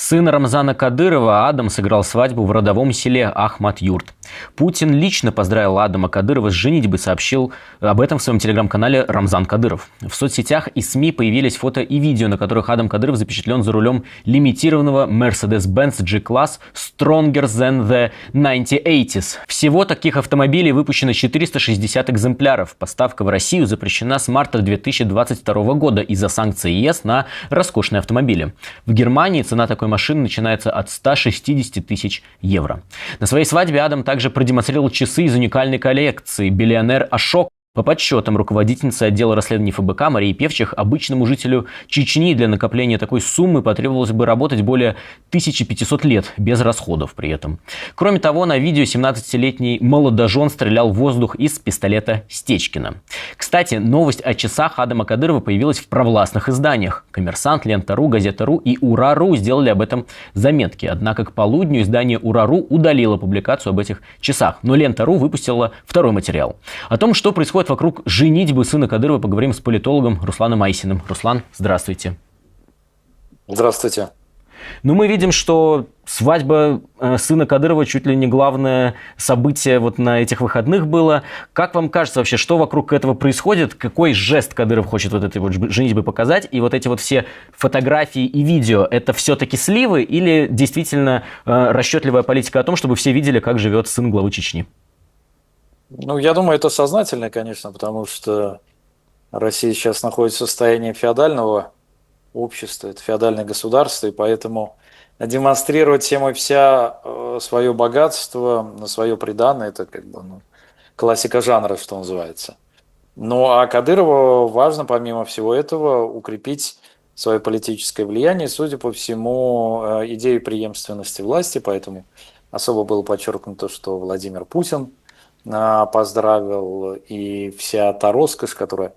Сын Рамзана Кадырова Адам сыграл свадьбу в родовом селе Ахмат-Юрт. Путин лично поздравил Адама Кадырова с женитьбой, сообщил об этом в своем телеграм-канале Рамзан Кадыров. В соцсетях и СМИ появились фото и видео, на которых Адам Кадыров запечатлен за рулем лимитированного Mercedes-Benz G-Class Stronger Than the 1980s. Всего таких автомобилей выпущено 460 экземпляров. Поставка в Россию запрещена с марта 2022 года из-за санкций ЕС на роскошные автомобили. В Германии цена такой машины начинается от 160 тысяч евро. На своей свадьбе Адам также продемонстрировал часы из уникальной коллекции «Биллионер Ашок». По подсчетам руководительницы отдела расследований ФБК Марии Певчих, обычному жителю Чечни для накопления такой суммы потребовалось бы работать более 1500 лет, без расходов при этом. Кроме того, на видео 17-летний молодожен стрелял в воздух из пистолета Стечкина. Кстати, новость о часах Адама Кадырова появилась в провластных изданиях. «Коммерсант», «Лента.ру», «Газета.ру» и «Ура.ру» сделали об этом заметки. Однако к полудню издание «Ура.ру» удалило публикацию об этих часах. Но «Лента.ру» выпустила второй материал. О том, что происходит вокруг женитьбы сына Кадырова, поговорим с политологом Русланом Айсиным. Руслан, здравствуйте. Здравствуйте. Ну, мы видим, что свадьба сына Кадырова чуть ли не главное событие вот на этих выходных было. Как вам кажется вообще, что вокруг этого происходит? Какой жест Кадыров хочет вот этой вот женитьбы показать? И вот эти вот все фотографии и видео, это все-таки сливы или действительно расчетливая политика о том, чтобы все видели, как живет сын главы Чечни? Ну, я думаю, это сознательно, конечно, потому что Россия сейчас находится в состоянии феодального общества, это феодальное государство, и поэтому демонстрировать всем и вся свое богатство, свое приданое, это как бы классика жанра, что называется. Ну, а Кадырову важно, помимо всего этого, укрепить свое политическое влияние, судя по всему, идею преемственности власти, поэтому особо было подчеркнуто, что Владимир Путин поздравил, и вся та роскошь, которая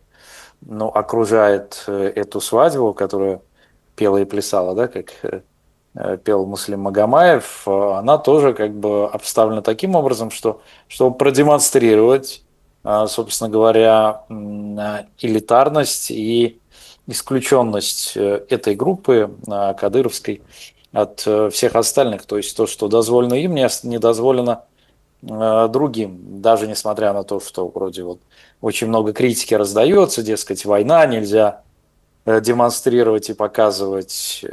окружает эту свадьбу, которая пела и плясала, да, как пел Муслим Магомаев, она тоже как бы обставлена таким образом, что чтобы продемонстрировать, собственно говоря, элитарность и исключенность этой группы кадыровской от всех остальных, то есть то, что дозволено им, не дозволено другим, даже несмотря на то, что вроде вот очень много критики раздается, дескать, война, нельзя демонстрировать и показывать,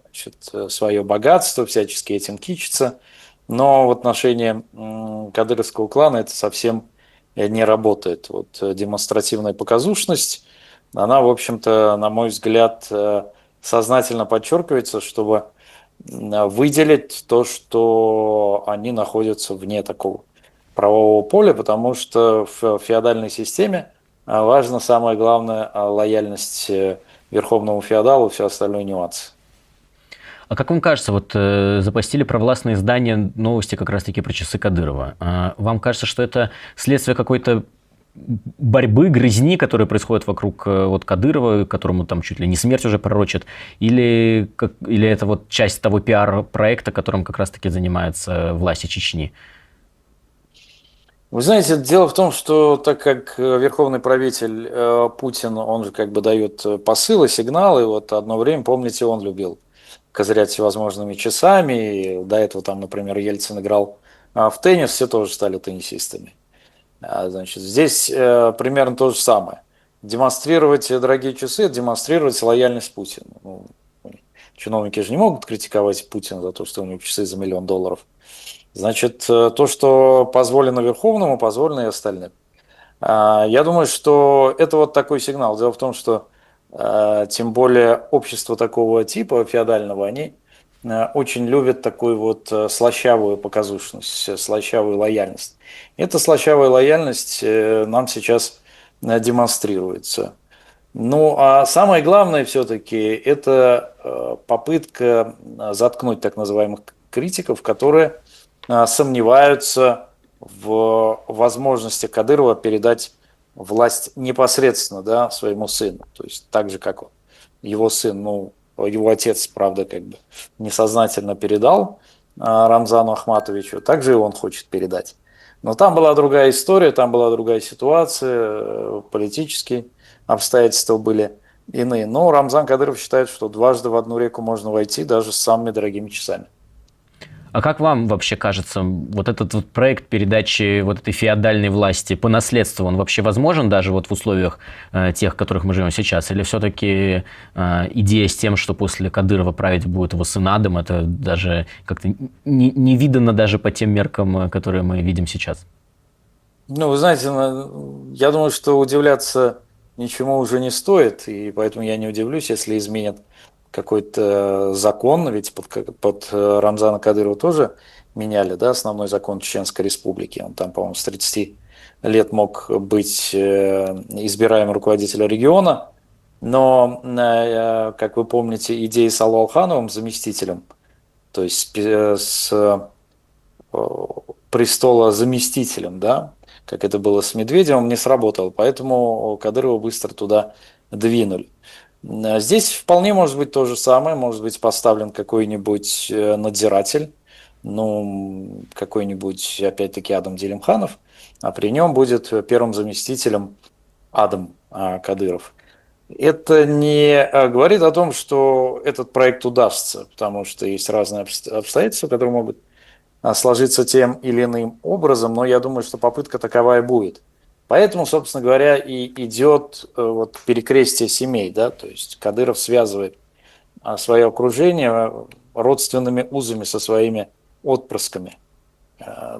значит, свое богатство, всячески этим кичиться, но в отношении кадыровского клана это совсем не работает. Вот демонстративная показушность, она, в общем-то, на мой взгляд, сознательно подчеркивается, чтобы выделить то, что они находятся вне такого правового поля, потому что в феодальной системе важно самое главное лояльность верховному феодалу и все остальные нюансы. А как вам кажется, вот запостили провластные издания новости как раз-таки про часы Кадырова. Вам кажется, что это следствие какой-то борьбы, грызни, которые происходят вокруг вот Кадырова, которому там чуть ли не смерть уже пророчат, или это вот часть того пиар-проекта, которым как раз-таки занимаются власти Чечни? Вы знаете, дело в том, что так как верховный правитель Путин, он же как бы дает посылы, сигналы, вот одно время, помните, он любил козырять всевозможными часами, и до этого там, например, Ельцин играл в теннис, все тоже стали теннисистами. Значит, здесь примерно то же самое. Демонстрировать дорогие часы, демонстрировать лояльность Путину. Ну, чиновники же не могут критиковать Путина за то, что у него часы за $1 миллион. Значит, то, что позволено Верховному, позволено и остальным. Я думаю, что это вот такой сигнал. Дело в том, что тем более общество такого типа феодального, они очень любят такую вот слащавую показушность, слащавую лояльность. Эта слащавая лояльность нам сейчас демонстрируется. Ну, а самое главное все-таки это попытка заткнуть так называемых критиков, которые сомневаются в возможности Кадырова передать власть непосредственно, да, своему сыну. То есть так же, как его сын, его отец, правда, как бы несознательно передал Рамзану Ахматовичу, также и он хочет передать. Но там была другая история, там была другая ситуация, политические обстоятельства были иные. Но Рамзан Кадыров считает, что дважды в одну реку можно войти даже с самыми дорогими часами. А как вам вообще кажется, вот этот вот проект передачи вот этой феодальной власти по наследству, он вообще возможен даже вот в условиях тех, в которых мы живем сейчас? Или все-таки идея с тем, что после Кадырова править будет его сын Адам, это даже как-то не видано даже по тем меркам, которые мы видим сейчас? Ну, вы знаете, я думаю, что удивляться ничему уже не стоит, и поэтому я не удивлюсь, если изменят какой-то закон, ведь под Рамзана Кадырова тоже меняли, да, основной закон Чеченской Республики. Он там, по-моему, с 30 лет мог быть избираемым руководителем региона, но, как вы помните, идея с Аллу-Алхановым, заместителем, то есть с престола заместителем, да, как это было с Медведевым, не сработало, поэтому Кадырова быстро туда двинули. Здесь вполне может быть то же самое, может быть поставлен какой-нибудь надзиратель, ну, какой-нибудь, опять-таки, Адам Делимханов, а при нем будет первым заместителем Адам Кадыров. Это не говорит о том, что этот проект удастся, потому что есть разные обстоятельства, которые могут сложиться тем или иным образом, но я думаю, что попытка таковая будет. Поэтому, собственно говоря, и идет вот перекрестие семей, да, то есть Кадыров связывает свое окружение родственными узами со своими отпрысками,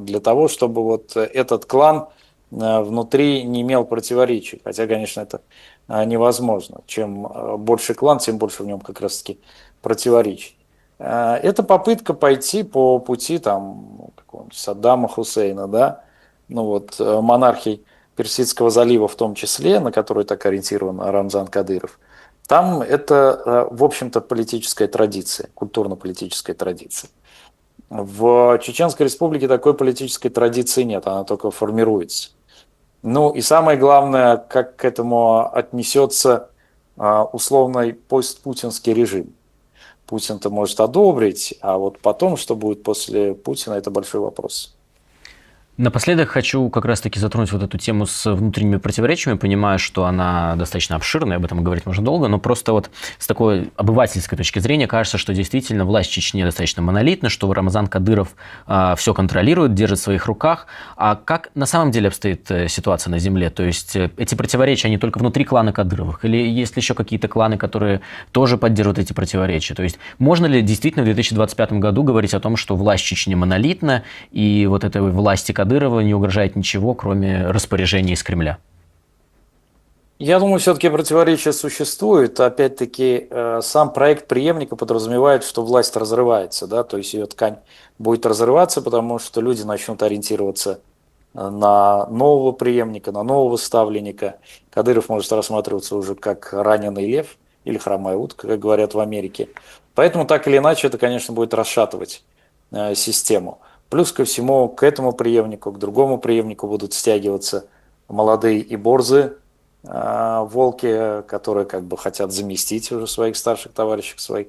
для того, чтобы вот этот клан внутри не имел противоречий, хотя, конечно, это невозможно. Чем больше клан, тем больше в нем как раз-таки противоречий. Это попытка пойти по пути там Саддама Хусейна, да, ну вот монархий Персидского залива в том числе, на который так ориентирован Рамзан Кадыров. Там это, в общем-то, политическая традиция, культурно-политическая традиция. В Чеченской Республике такой политической традиции нет, она только формируется. Ну и самое главное, как к этому отнесется условный постпутинский режим. Путин-то может одобрить, а вот потом, что будет после Путина, это большой вопрос. Напоследок хочу как раз-таки затронуть вот эту тему с внутренними противоречиями. Понимаю, что она достаточно обширная, об этом говорить можно долго, но просто вот с такой обывательской точки зрения кажется, что действительно власть в Чечне достаточно монолитна, что Рамзан Кадыров все контролирует, держит в своих руках. А как на самом деле обстоит ситуация на земле? То есть эти противоречия, они только внутри клана Кадыровых? Или есть ли еще какие-то кланы, которые тоже поддерживают эти противоречия? То есть можно ли действительно в 2025 году говорить о том, что власть в Чечне монолитна, и вот этой власти Кадырова не угрожает ничего, кроме распоряжений из Кремля? Я думаю, все-таки противоречия существуют. Опять-таки, сам проект преемника подразумевает, что власть разрывается, да, то есть ее ткань будет разрываться, потому что люди начнут ориентироваться на нового преемника, на нового ставленника. Кадыров может рассматриваться уже как раненый лев или хромая утка, как говорят в Америке. Поэтому так или иначе это, конечно, будет расшатывать систему. Плюс ко всему, к этому преемнику, к другому преемнику будут стягиваться молодые и борзые волки, которые как бы хотят заместить уже своих старших товарищей, своих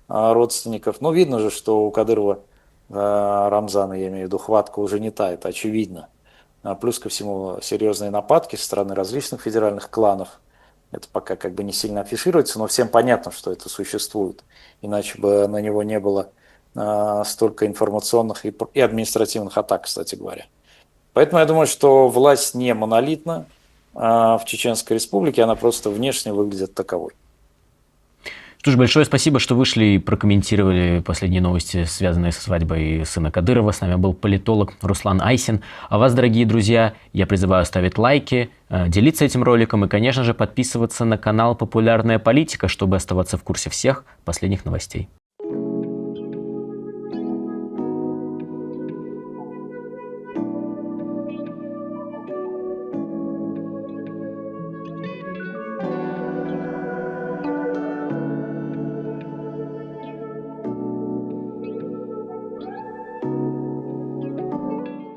родственников. Но видно же, что у Кадырова, Рамзана, я имею в виду, хватка уже не та, это очевидно. Плюс ко всему, серьезные нападки со стороны различных федеральных кланов. Это пока как бы не сильно афишируется, но всем понятно, что это существует. Иначе бы на него не было столько информационных и административных атак, кстати говоря. Поэтому я думаю, что власть не монолитна в Чеченской Республике, она просто внешне выглядит таковой. Что ж, большое спасибо, что вышли и прокомментировали последние новости, связанные со свадьбой сына Кадырова. С нами был политолог Руслан Айсин. А вас, дорогие друзья, я призываю ставить лайки, делиться этим роликом и, конечно же, подписываться на канал «Популярная политика», чтобы оставаться в курсе всех последних новостей.